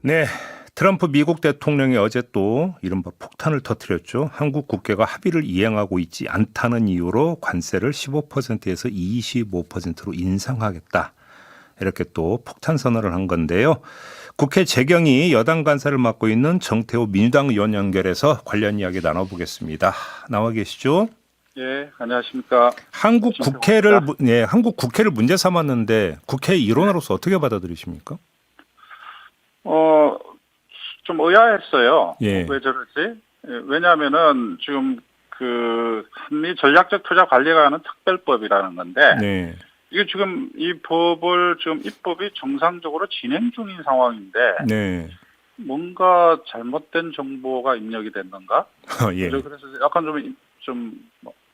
네, 트럼프 미국 대통령이 어제 또 이른바 폭탄을 터뜨렸죠. 한국 국회가 합의를 이행하고 있지 않다는 이유로 관세를 15%에서 25%로 인상하겠다. 이렇게 또 폭탄 선언을 한 건데요. 국회 재경이 여당 간사를 맡고 있는 정태호 민주당 의원 연결해서 관련 이야기 나눠보겠습니다. 나와 계시죠? 예, 안녕하십니까. 한국 국회를 문제 삼았는데 국회 일원으로서 어떻게 받아들이십니까? 어, 좀 의아했어요. 예. 왜 저러지? 예, 왜냐하면은 지금 그 한미 전략적 투자 관리가 하는 특별법이라는 건데 네. 이게 지금 이 법을 지금 입법이 정상적으로 진행 중인 상황인데 네. 뭔가 잘못된 정보가 입력이 됐는가? 예. 그래서 약간 좀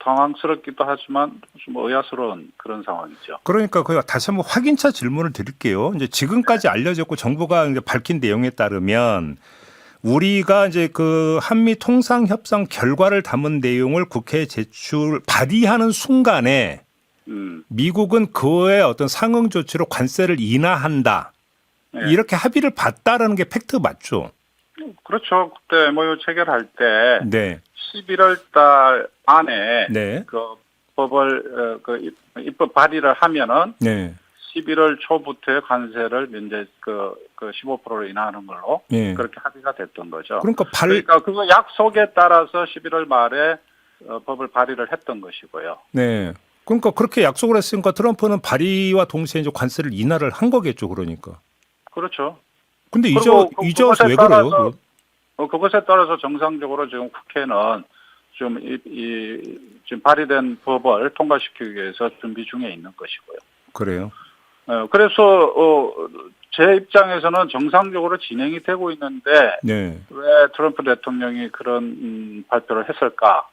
당황스럽기도 하지만 좀 의아스러운 그런 상황이죠. 그러니까 그 다시 한번 확인차 질문을 드릴게요. 이제 지금까지 알려졌고 정부가 이제 밝힌 내용에 따르면 우리가 이제 그 한미 통상 협상 결과를 담은 내용을 국회에 발의하는 순간에 미국은 그에 어떤 상응 조치로 관세를 인하한다. 네. 이렇게 합의를 봤다라는 게 팩트 맞죠? 그렇죠. 그때 MOU 체결할 때 네. 11월 달 안에 네. 그 법을 입법 발의를 하면은 네. 11월 초부터의 관세를 이제 그 15%로 인하하는 걸로 네. 그렇게 합의가 됐던 거죠. 그러니까 그거 약속에 따라서 11월 말에 법을 발의를 했던 것이고요. 네. 그러니까 그렇게 약속을 했으니까 트럼프는 발의와 동시에 이제 관세를 인하를 한 거겠죠, 그러니까. 그렇죠. 근데 이제 그것에 왜 따라서, 그래요? 그것에 따라서 정상적으로 지금 국회는 지금 지금 발의된 법을 통과시키기 위해서 준비 중에 있는 것이고요. 그래요? 그래서 제 입장에서는 정상적으로 진행이 되고 있는데 네. 왜 트럼프 대통령이 그런 발표를 했을까?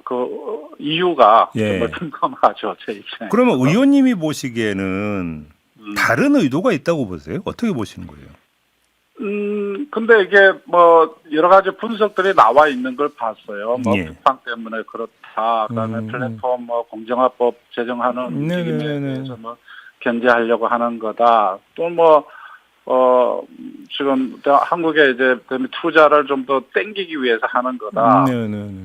그 이유가 예. 정말 궁금하죠, 제 입장에. 그러면 의원님이 보시기에는 다른 의도가 있다고 보세요? 어떻게 보시는 거예요? 근데 이게 뭐 여러 가지 분석들이 나와 있는 걸 봤어요. 뭐 예. 비판 때문에 그렇다. 그다음에 플랫폼 뭐 공정화법 제정하는 움직임에 대해서 뭐 견제하려고 하는 거다. 또 뭐 지금 한국에 이제 투자를 좀 더 땡기기 위해서 하는 거다.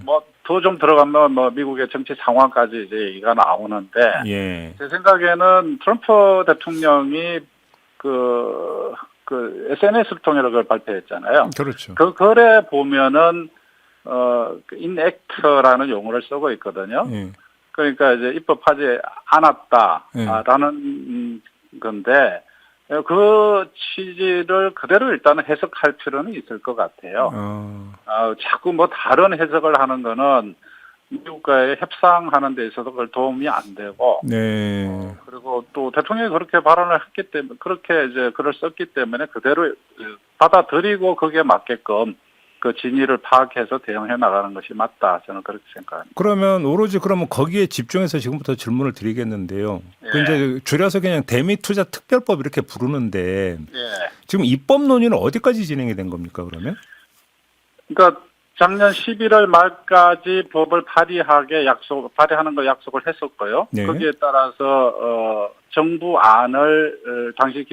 뭐 더 좀 들어가면 뭐 미국의 정치 상황까지 이제 얘기가 나오는데 예. 제 생각에는 트럼프 대통령이 그 SNS를 통해서 그걸 발표했잖아요. 그렇죠. 그 글에 보면은 inact라는 용어를 쓰고 있거든요. 예. 그러니까 이제 입법하지 않았다라는 건데 그 취지를 그대로 일단은 해석할 필요는 있을 것 같아요. 자꾸 뭐 다른 해석을 하는 거는 미국과의 협상하는 데 있어서 그걸 도움이 안 되고, 네. 그리고 또 대통령이 그렇게 발언을 했기 때문에, 그렇게 이제 글을 썼기 때문에 그대로 받아들이고 거기에 맞게끔 그 진위를 파악해서 대응해 나가는 것이 맞다. 저는 그렇게 생각합니다. 그러면 오로지 그러면 거기에 집중해서 지금부터 질문을 드리겠는데요. 예. 그 이제 줄여서 그냥 대미 투자 특별법 이렇게 부르는데 예. 지금 입법 논의는 어디까지 진행이 된 겁니까, 그러면? 그러니까 작년 11월 말까지 법을 발의하는 걸 약속을 했었고요. 네. 거기에 따라서 정부 안을 당시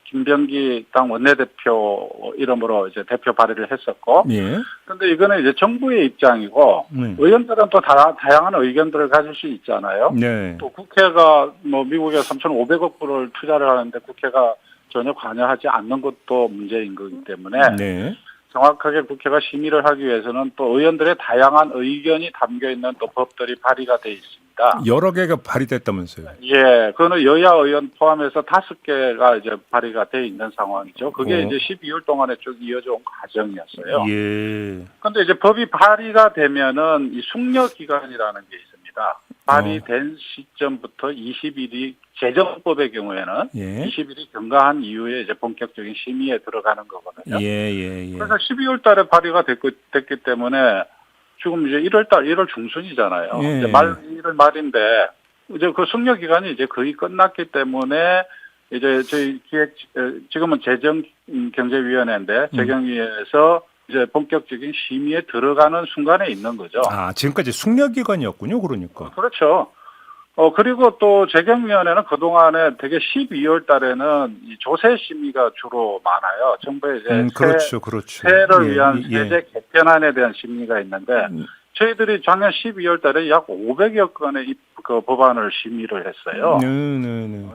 김병기 당 원내대표 이름으로 이제 대표 발의를 했었고. 예. 근데 이거는 이제 정부의 입장이고 의원들은 또 다양한 의견들을 가질 수 있잖아요. 네. 또 국회가 뭐 미국에 3,500억 불을 투자를 하는데 국회가 전혀 관여하지 않는 것도 문제인 거기 때문에 네. 정확하게 국회가 심의를 하기 위해서는 또 의원들의 다양한 의견이 담겨 있는 또 법들이 발의가 돼 있습니다. 여러 개가 발의됐다면서요? 예, 그거는 여야 의원 포함해서 5개가 이제 발의가 돼 있는 상황이죠. 그게 이제 12월 동안에 쭉 이어져 온 과정이었어요. 예. 그런데 이제 법이 발의가 되면은 이 숙려 기간이라는 게 있습니다. 발의된 시점부터 20일이 재정법의 경우에는 20일이 경과한 이후에 이제 본격적인 심의에 들어가는 거거든요. 예. 그래서 12월 달에 발의가 됐기 때문에 지금 이제 1월 중순이잖아요. 예. 이제 1월 말인데 이제 그 숙려 기간이 이제 거의 끝났기 때문에 이제 저희 지금은 재정경제위원회인데 재경위에서 이제 본격적인 심의에 들어가는 순간에 있는 거죠. 지금까지 숙려 기간이었군요, 그러니까. 그렇죠. 그리고 또 재경위원회는 그동안에 되게 12월 달에는 이 조세 심의가 주로 많아요. 정부의 이제 그렇죠. 세를 위한 세제 개편안에 대한 심의가 있는데 저희들이 작년 12월 달에 약 500여 건의 그 법안을 심의를 했어요.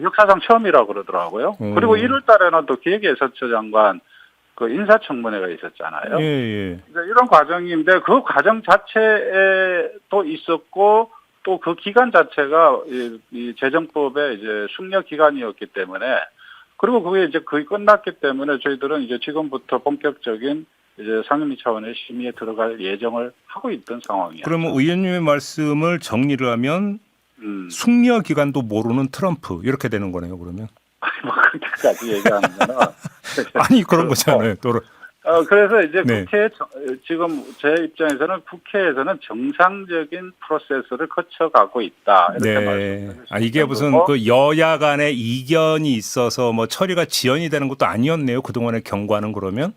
역사상 처음이라고 그러더라고요. 그리고 1월 달에는 또 기획예산처 장관 그 인사청문회가 있었잖아요. 그러니까 이런 과정인데 그 과정 자체에도 있었고 또 그 기간 자체가 이 재정법의 이제 숙려 기간이었기 때문에 그리고 그게 이제 거의 끝났기 때문에 저희들은 이제 지금부터 본격적인 이제 상임위 차원의 심의에 들어갈 예정을 하고 있던 상황이에요. 그러면 의원님의 말씀을 정리를 하면 숙려 기간도 모르는 트럼프 이렇게 되는 거네요. 그러면 뭐 그렇게까지 얘기하는 거는 아니 그런 거잖아요. 그래서 이제 국회 지금 제 입장에서는 국회에서는 정상적인 프로세스를 거쳐가고 있다. 이렇게 말씀드립니다. 이게 무슨 그 여야 간의 이견이 있어서 뭐 처리가 지연이 되는 것도 아니었네요. 그동안의 경과는 그러면?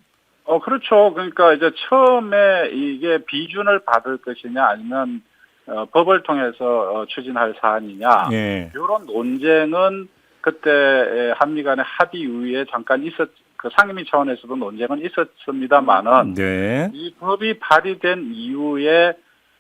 그렇죠. 그러니까 이제 처음에 이게 비준을 받을 것이냐 아니면 법을 통해서 추진할 사안이냐 이런 논쟁은 그때 한미 간의 합의 이후에 잠깐 그 상임위 차원에서도 논쟁은 있었습니다만은 이 법이 발의된 이후에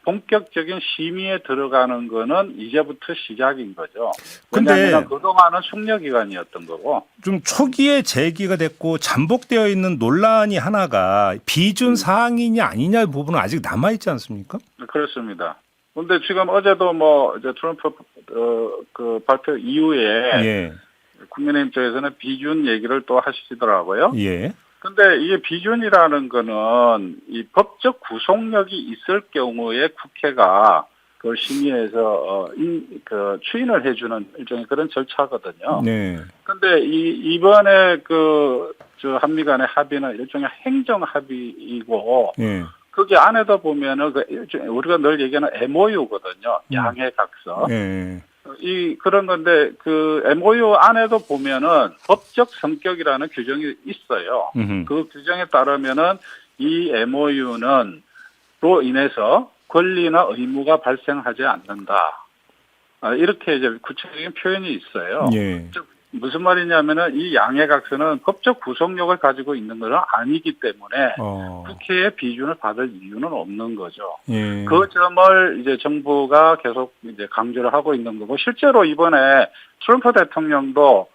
본격적인 심의에 들어가는 거는 이제부터 시작인 거죠. 왜냐하면 그동안은 숙려 기간이었던 거고. 좀 초기에 제기가 됐고 잠복되어 있는 논란이 하나가 비준 사항이냐 아니냐 부분은 아직 남아 있지 않습니까? 그렇습니다. 그런데 지금 어제도 뭐 이제 트럼프 그 발표 이후에 국민의힘 쪽에서는 비준 얘기를 또 하시더라고요. 근데 이게 비준이라는 거는 이 법적 구속력이 있을 경우에 국회가 그걸 심의해서 그 추인을 해주는 일종의 그런 절차거든요. 근데 이번에 저 한미 간의 합의는 일종의 행정 합의이고 거기 안에도 보면은 우리가 늘 얘기하는 MOU거든요. 양해각서. 그런 건데 그 MOU 안에도 보면은 법적 성격이라는 규정이 있어요. 그 규정에 따르면은 이 MOU는 로 인해서 권리나 의무가 발생하지 않는다. 이렇게 이제 구체적인 표현이 있어요. 즉 무슨 말이냐면은 이 양해각서는 법적 구속력을 가지고 있는 것은 아니기 때문에 국회의 비준을 받을 이유는 없는 거죠. 그 점을 이제 정부가 계속 이제 강조를 하고 있는 거고 실제로 이번에 트럼프 대통령도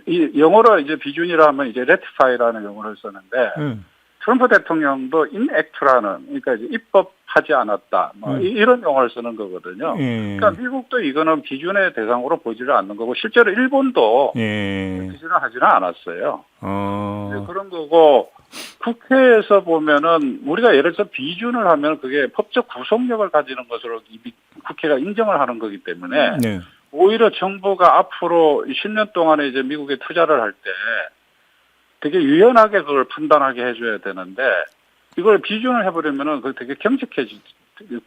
이 영어로 이제 비준이라 하면 이제 ratify라는 용어를 썼는데 트럼프 대통령도 inact라는 그러니까 이제 입법하지 않았다 뭐 이런 용어를 쓰는 거거든요. 그러니까 미국도 이거는 비준의 대상으로 보지를 않는 거고 실제로 일본도 비준을 하지는 않았어요. 그런 거고 국회에서 보면은 우리가 예를 들어서 비준을 하면 그게 법적 구속력을 가지는 것으로 국회가 인정을 하는 거기 때문에 오히려 정부가 앞으로 10년 동안에 이제 미국에 투자를 할 때 되게 유연하게 그걸 판단하게 해줘야 되는데 이걸 비준을 해버리면은 그 되게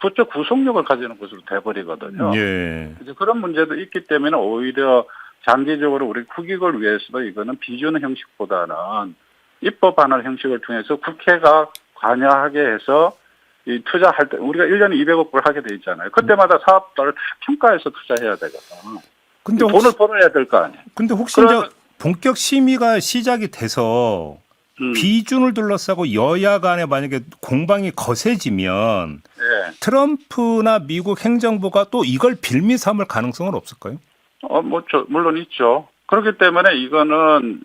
법적 구속력을 가지는 것으로 돼버리거든요. 이제 그런 문제도 있기 때문에 오히려 장기적으로 우리 국익을 위해서도 이거는 비준 형식보다는 입법하는 형식을 통해서 국회가 관여하게 해서 이 투자할 때 우리가 1년에 200억 불 하게 돼 있잖아요. 그때마다 사업자를 다 평가해서 투자해야 되거든. 근데 돈을 벌어야 될 거 아니에요. 근데 혹시 본격 심의가 시작이 돼서 비준을 둘러싸고 여야 간에 만약에 공방이 거세지면 트럼프나 미국 행정부가 또 이걸 빌미 삼을 가능성은 없을까요? 물론 있죠. 그렇기 때문에 이거는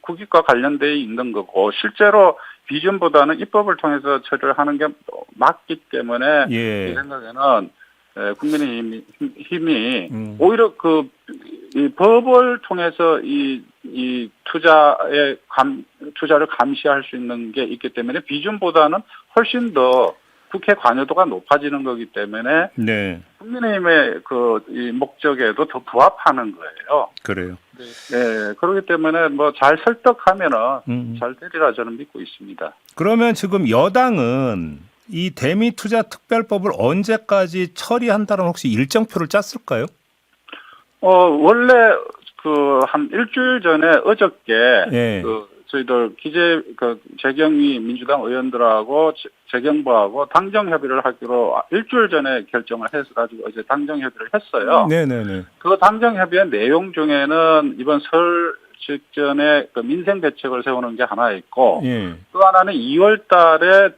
국익과 관련되어 있는 거고 실제로 비준보다는 입법을 통해서 처리를 하는 게 맞기 때문에 제 생각에는 국민의힘이 오히려 이 법을 통해서 이 투자를 감시할 수 있는 게 있기 때문에 비준보다는 훨씬 더 국회 관여도가 높아지는 거기 때문에 국민의힘의 이 목적에도 더 부합하는 거예요. 그래요. 그렇기 때문에 뭐 잘 설득하면은 잘 되리라 저는 믿고 있습니다. 그러면 지금 여당은 이 대미 투자 특별법을 언제까지 처리한다는 혹시 일정표를 짰을까요? 원한 일주일 전에 어저께 저희들 재경위 민주당 의원들하고 재경부하고 당정 협의를 하기로 일주일 전에 결정을 해서 가지고 이제 당정 협의를 했어요. 네네네. 그 당정 협의의 내용 중에는 이번 설 직전에 그 민생 대책을 세우는 게 하나 있고, 예. 또 하나는 2월 달에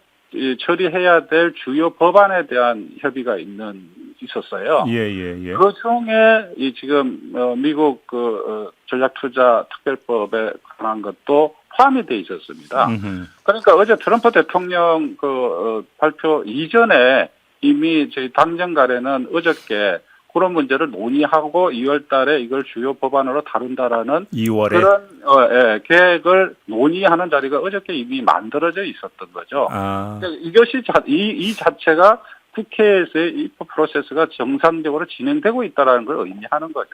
처리해야 될 주요 법안에 대한 협의가 있었어요. 예. 그 중에 지금 미국 전략투자 특별법에 관한 것도 포함이 돼 있었습니다. 그러니까 어제 트럼프 대통령 발표 이전에 이미 저희 당정 간에는 어저께 그런 문제를 논의하고 2월 달에 이걸 주요 법안으로 다룬다라는 2월에 그런 계획을 논의하는 자리가 어저께 이미 만들어져 있었던 거죠. 그러니까 이것이 이 자체가 국회에서의 입법 프로세스가 정상적으로 진행되고 있다는 걸 의미하는 거죠.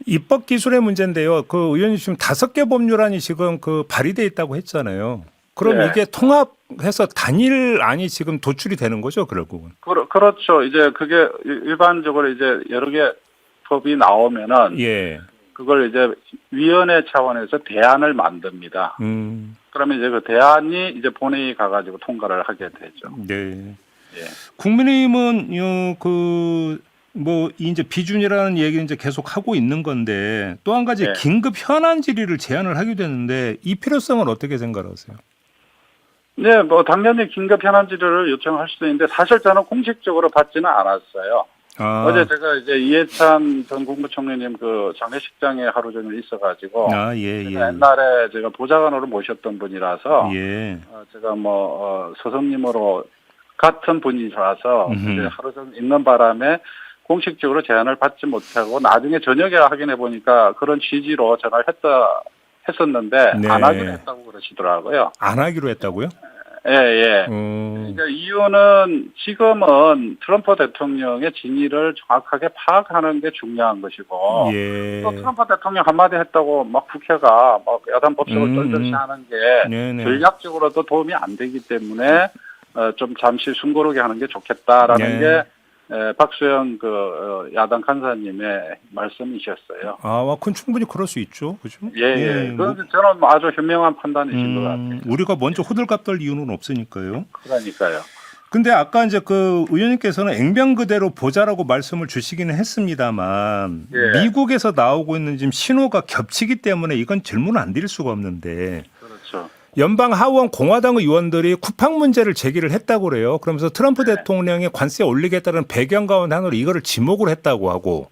입법 기술의 문제인데요. 그 의원님 지금 5개 법률안이 지금 발의돼 있다고 했잖아요. 그럼 네. 이게 통합해서 단일안이 지금 도출이 되는 거죠, 결국은? 그렇죠. 이제 그게 일반적으로 이제 여러 개 법이 나오면은 예. 그걸 이제 위원회 차원에서 대안을 만듭니다. 그러면 이제 그 대안이 이제 본회의 가가지고 통과를 하게 되죠. 네. 예. 국민의힘은 이제 비준이라는 얘기를 이제 계속 하고 있는 건데 또 한 가지 네. 긴급 현안 질의를 제안을 하게 되는데 이 필요성은 어떻게 생각하세요? 네, 당연히 긴급 현안 질의를 요청할 수도 있는데 사실 저는 공식적으로 받지는 않았어요. 어제 제가 이제 이해찬 전 국무총리님 장례식장에 하루 종일 있어가지고 제가 옛날에 제가 보좌관으로 모셨던 분이라서 제가 서성님으로 같은 분이라서 이제 하루 종일 있는 바람에 공식적으로 제안을 받지 못하고 나중에 저녁에 확인해 보니까 그런 취지로 전화를 했었는데 안 하기로 했다고 그러시더라고요. 안 하기로 했다고요? 예. 그러니까 이유는 지금은 트럼프 대통령의 진위를 정확하게 파악하는 게 중요한 것이고 또 트럼프 대통령 한마디 했다고 막 국회가 야단 법석을 떨듯이 하는 게 전략적으로도 도움이 안 되기 때문에 좀 잠시 숨고르게 하는 게 좋겠다라는 게 박수영 야당 간사님의 말씀이셨어요. 그건 충분히 그럴 수 있죠, 그죠? 예. 그런데 저는 아주 현명한 판단이신 것 같아요. 우리가 먼저 호들갑 떨 이유는 없으니까요. 그러니까요. 근데 아까 이제 의원님께서는 액면 그대로 보자라고 말씀을 주시기는 했습니다만 미국에서 나오고 있는 지금 신호가 겹치기 때문에 이건 질문을 안 드릴 수가 없는데. 그렇죠. 연방 하원 공화당 의원들이 쿠팡 문제를 제기를 했다고 그래요. 그러면서 트럼프 대통령이 관세 올리겠다는 배경 가운데 하나로 이거를 지목을 했다고 하고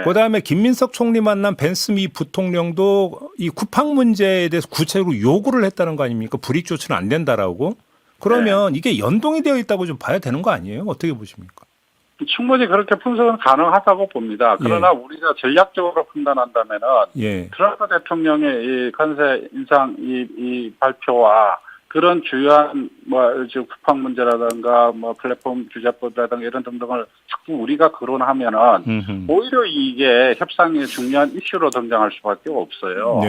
그다음에 김민석 총리 만난 벤스 미 부통령도 이 쿠팡 문제에 대해서 구체적으로 요구를 했다는 거 아닙니까? 불이익 조치는 안 된다라고. 그러면 이게 연동이 되어 있다고 좀 봐야 되는 거 아니에요? 어떻게 보십니까? 충분히 그렇게 분석은 가능하다고 봅니다. 그러나 우리가 전략적으로 판단한다면은 트럼프 대통령의 이 관세 인상 이 발표와 그런 주요한 쿠팡 문제라든가 플랫폼 규제법이라든가 이런 등등을 자꾸 우리가 거론하면은 오히려 이게 협상의 중요한 이슈로 등장할 수밖에 없어요.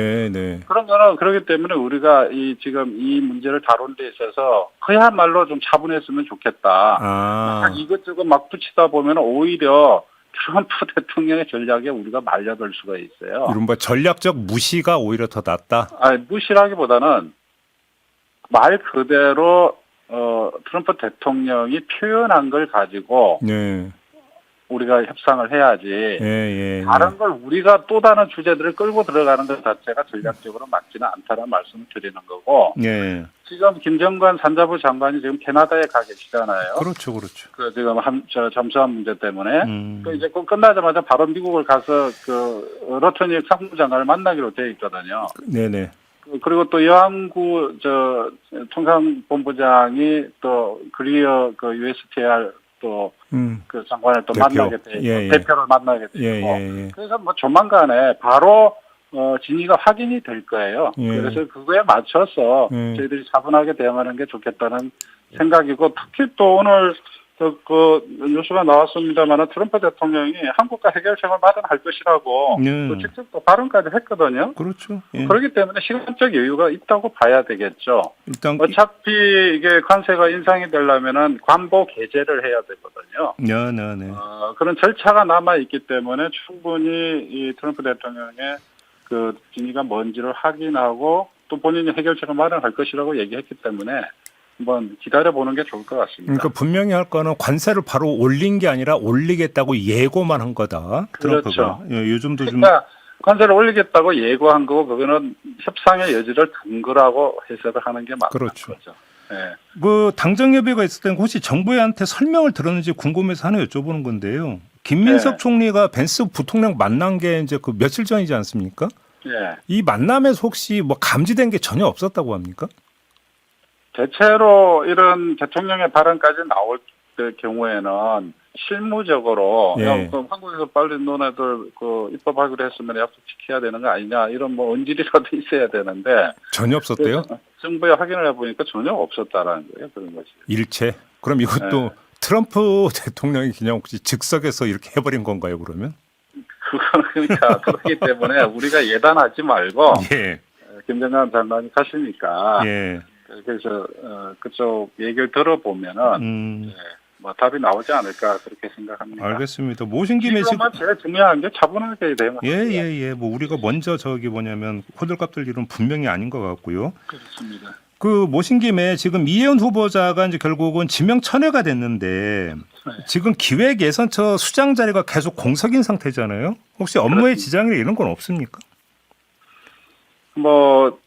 그런 거는 그렇기 때문에 우리가 지금 이 문제를 다룬 데 있어서 그야말로 좀 차분했으면 좋겠다. 이것저것 막 붙이다 보면 오히려 트럼프 대통령의 전략에 우리가 말려들 수가 있어요. 이른바 전략적 무시가 오히려 더 낫다? 무시라기보다는 말 그대로 트럼프 대통령이 표현한 걸 가지고 우리가 협상을 해야지 다른 걸 우리가 또 다른 주제들을 끌고 들어가는 것 자체가 전략적으로 맞지는 않다는 말씀을 드리는 거고 지금 김정관 산자부 장관이 지금 캐나다에 가 계시잖아요. 그렇죠. 지금 잠수함 문제 때문에 이제 끝나자마자 바로 미국을 가서 러터닉 상무장관을 만나기로 되어 있거든요. 그리고 또 여항구 통상본부장이 또 그리어 USTR 또 그 장관을 또 만나게 돼 있고 대표를 만나게 돼 있고 그래서 조만간에 바로 진위가 확인이 될 거예요. 그래서 그거에 맞춰서 저희들이 차분하게 대응하는 게 좋겠다는 생각이고 특히 또 오늘 뉴스가 나왔습니다만 트럼프 대통령이 한국과 해결책을 마련할 것이라고 또 직접 또 발언까지 했거든요. 그렇죠. 그렇기 때문에 시간적 여유가 있다고 봐야 되겠죠. 일단 어차피 이게 관세가 인상이 되려면은 관보 개제를 해야 되거든요. 그런 절차가 남아 있기 때문에 충분히 이 트럼프 대통령의 진위가 뭔지를 확인하고 또 본인이 해결책을 마련할 것이라고 얘기했기 때문에 한번 기다려보는 게 좋을 것 같습니다. 그러니까 분명히 할 거는 관세를 바로 올린 게 아니라 올리겠다고 예고만 한 거다. 그렇죠. 요즘도 좀 그러니까 관세를 올리겠다고 예고한 거고 그거는 협상의 여지를 둔 거라고 해석을 하는 게 맞는 그렇죠. 거죠. 네. 그 당정 협의가 있을 때는 혹시 정부한테 설명을 들었는지 궁금해서 하나 여쭤보는 건데요. 김민석 네. 총리가 벤스 부통령 만난 게 이제 그 며칠 전이지 않습니까? 예. 이 만남에서 혹시 뭐 감지된 게 전혀 없었다고 합니까? 대체로 이런 대통령의 발언까지 나올 경우에는 실무적으로 예. 그 한국에서 빨리 너네들 그 입법하기로 했으면 약속 지켜야 되는 거 아니냐 이런 뭐 언질이라도 있어야 되는데 전혀 없었대요? 정부에 확인을 해보니까 전혀 없었다라는 거예요. 그런 것이. 일체. 그럼 이것도 네. 트럼프 대통령이 그냥 혹시 즉석에서 이렇게 해버린 건가요, 그러면? 그거는 그러니까 그렇기 때문에 우리가 예단하지 말고 예. 김정은 장관이 가시니까 예. 그래서 그쪽 얘기를 들어보면은 뭐 답이 나오지 않을까 그렇게 생각합니다. 알겠습니다. 모신 김에 지금만 제일 중요한 게 차분하게 대응하는 예. 뭐 우리가 먼저 저기 뭐냐면 호들갑 들 일은 분명히 아닌 것 같고요. 그렇습니다. 그 모신 김에 지금 이혜원 후보자가 이제 결국은 지명 철회가 됐는데 지금 기획예산처 수장 자리가 계속 공석인 상태잖아요. 혹시 업무에 지장이나 이런 건 없습니까? 뭐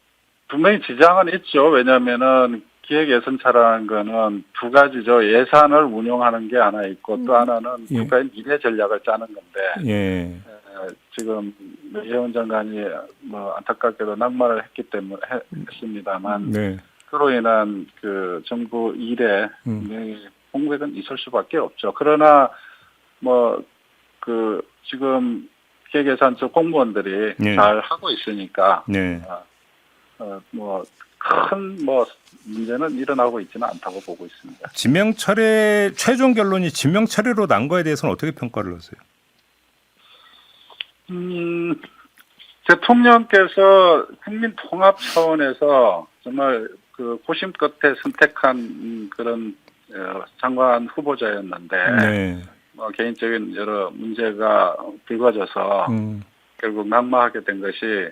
분명히 지장은 있죠. 왜냐하면은 기획예산차라는 거는 두 가지죠. 예산을 운용하는 게 하나 있고 또 하나는 국가의 미래 전략을 짜는 건데 지금 이혜원 장관이 뭐 안타깝게도 낙마를 했기 때문에 했습니다만 그로 인한 그 정부 일에 공백은 있을 수밖에 없죠. 그러나 뭐 그 지금 기획예산처 공무원들이 잘 하고 있으니까 뭐 큰 뭐 문제는 일어나고 있지는 않다고 보고 있습니다. 지명 철회 최종 결론이 지명 철회로 난 거에 대해서는 어떻게 평가를 하세요? 대통령께서 국민 통합 차원에서 정말 그 고심 끝에 선택한 그런 장관 후보자였는데 뭐 개인적인 여러 문제가 불거져서 결국 낙마하게 된 것이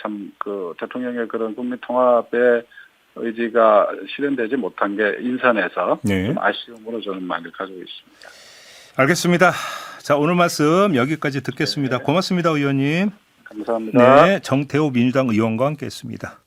참 그 대통령의 그런 국민 통합의 의지가 실현되지 못한 게 인선에서 좀 아쉬움으로 저는 많이 가지고 있습니다. 알겠습니다. 자, 오늘 말씀 여기까지 듣겠습니다. 고맙습니다, 의원님. 감사합니다. 네, 정태호 민주당 의원과 함께했습니다.